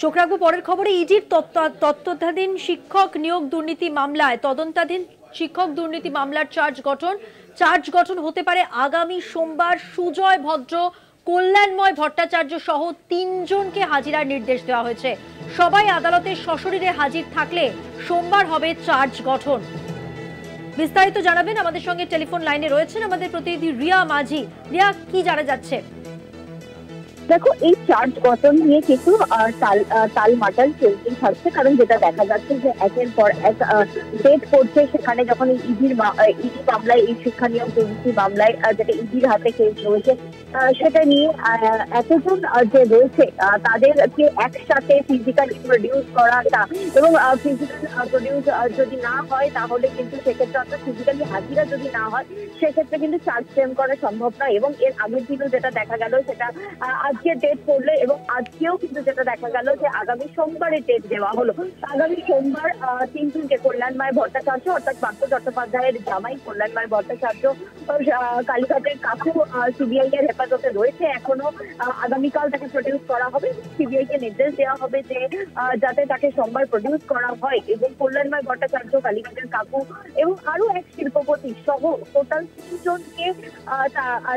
চোখ রাখবো পরের খবরে। ইডির তত্ত্বাধীন শিক্ষক নিয়োগ দুর্নীতি মামলায় তদন্তাধীন শিক্ষক দুর্নীতি মামলার চার্জ গঠন হতে পারে আগামী সোমবার। সুজয় ভদ্র, কল্যাণময় ভট্টাচার্য সহ ৩ জনকে হাজিরার নির্দেশ দেওয়া হয়েছে। সবাই আদালতে সশরীরে হাজির থাকলে সোমবার হবে চার্জ গঠন। বিস্তারিত জানাবেন, আমাদের সঙ্গে টেলিফোন লাইনে রয়েছেন আমাদের প্রতিনিধি রিয়া মাঝি। রিয়া, কি জানা যাচ্ছে? দেখো, এই চার্জ গঠন নিয়ে কিছু টালমাটাল চলতেই থাকছে, কারণ যেটা দেখা যাচ্ছে যে একের পর এক ডেট পড়ছে। সেখানে যখন এই ইডি মামলায়, এই শিক্ষা নিয়োগ দুর্নীতি মামলায় যেটা ইডির হাতে কেস রয়েছে, সেটা নিয়ে এতজন যে রয়েছে তাদেরকে একসাথে ফিজিক্যালি প্রডিউস করাটা, এবং ফিজিক্যাল প্রডিউস যদি না হয় তাহলে কিন্তু সেক্ষেত্রে, অর্থাৎ ফিজিক্যালি হাজিরা যদি না হয় সেক্ষেত্রে কিন্তু চার্জ ফ্রেম করা সম্ভব নয়। এবং এর আগের দিনও যেটা দেখা গেল সেটা আজকে ডেট পড়লো, এবং আজকেও কিন্তু যেটা দেখা গেল যে আগামী সোমবারে ডেট দেওয়া হলো। আগামী সোমবার ৩ জনকে, কল্যাণময় ভট্টাচার্য অর্থাৎ পার্থ চট্টোপাধ্যায়ের জামাই কল্যাণময় ভট্টাচার্য, কালীঘাটের কাকু সিবিআই এর হেফাজতে রয়েছে এখনো। আগামীকাল তাকে প্রডিউস করা হবে। সিবিআই কে নির্দেশ দেওয়া হবে যে যাতে তাকে সোমবার প্রডিউস করা হয়। এবং কল্যাণময় ভট্টাচার্য, কালীঘাটের কাকু এবং আরো এক শিল্পপতি সহ টোটাল ৩ জনকে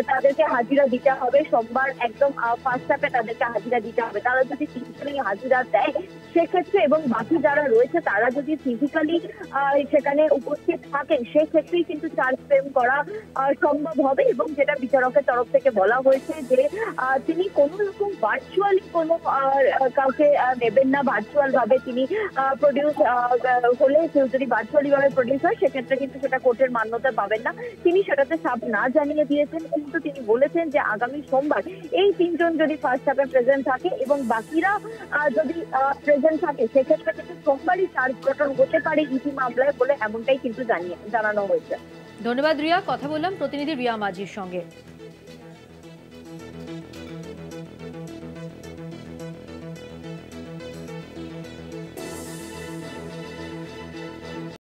তাদেরকে হাজিরা দিতে হবে সোমবার। একদম ফার্স্ট হাফে তাদেরকে হাজিরা দিতে হবে। তারা যদি ফিজিক্যালি হাজিরা দেয় সেক্ষেত্রে, এবং বাকি যারা রয়েছে তারা যদি ফিজিক্যালি সেখানে উপস্থিত থাকেন, সেক্ষেত্রেই কিন্তু চার্জ ফ্রেম করা সম্ভব হবে। এবং যেটা বিচারকের তরফ থেকে বলা হয়েছে যে তিনি কোনো রকম ভার্চুয়ালি কোনো কাউকে নেবেন না। ভার্চুয়াল ভাবে তিনি প্রডিউস হলে, কেউ যদি ভার্চুয়ালি ভাবে প্রডিউস হয় সেক্ষেত্রে কিন্তু সেটা কোর্টের মান্যতা পাবেন না। তিনি সেটাতে সাফ না জানিয়ে দিয়েছেন, কিন্তু তিনি বলেছেন যে আগামী সোমবার এই ৩ জন যদি ফার্স্ট হাফে প্রেজেন্ট থাকে এবং বাকিরা যদি প্রেজেন্ট থাকে সেক্ষেত্রে কিন্তু সোমবারই চার্জ গঠন হতে পারে ইডি মামলায় বলে এমনটাই কিন্তু জানানো হয়েছে। ধন্যবাদ রিয়া, কথা বললাম প্রতিনিধি রিয়া মাঝির সঙ্গে।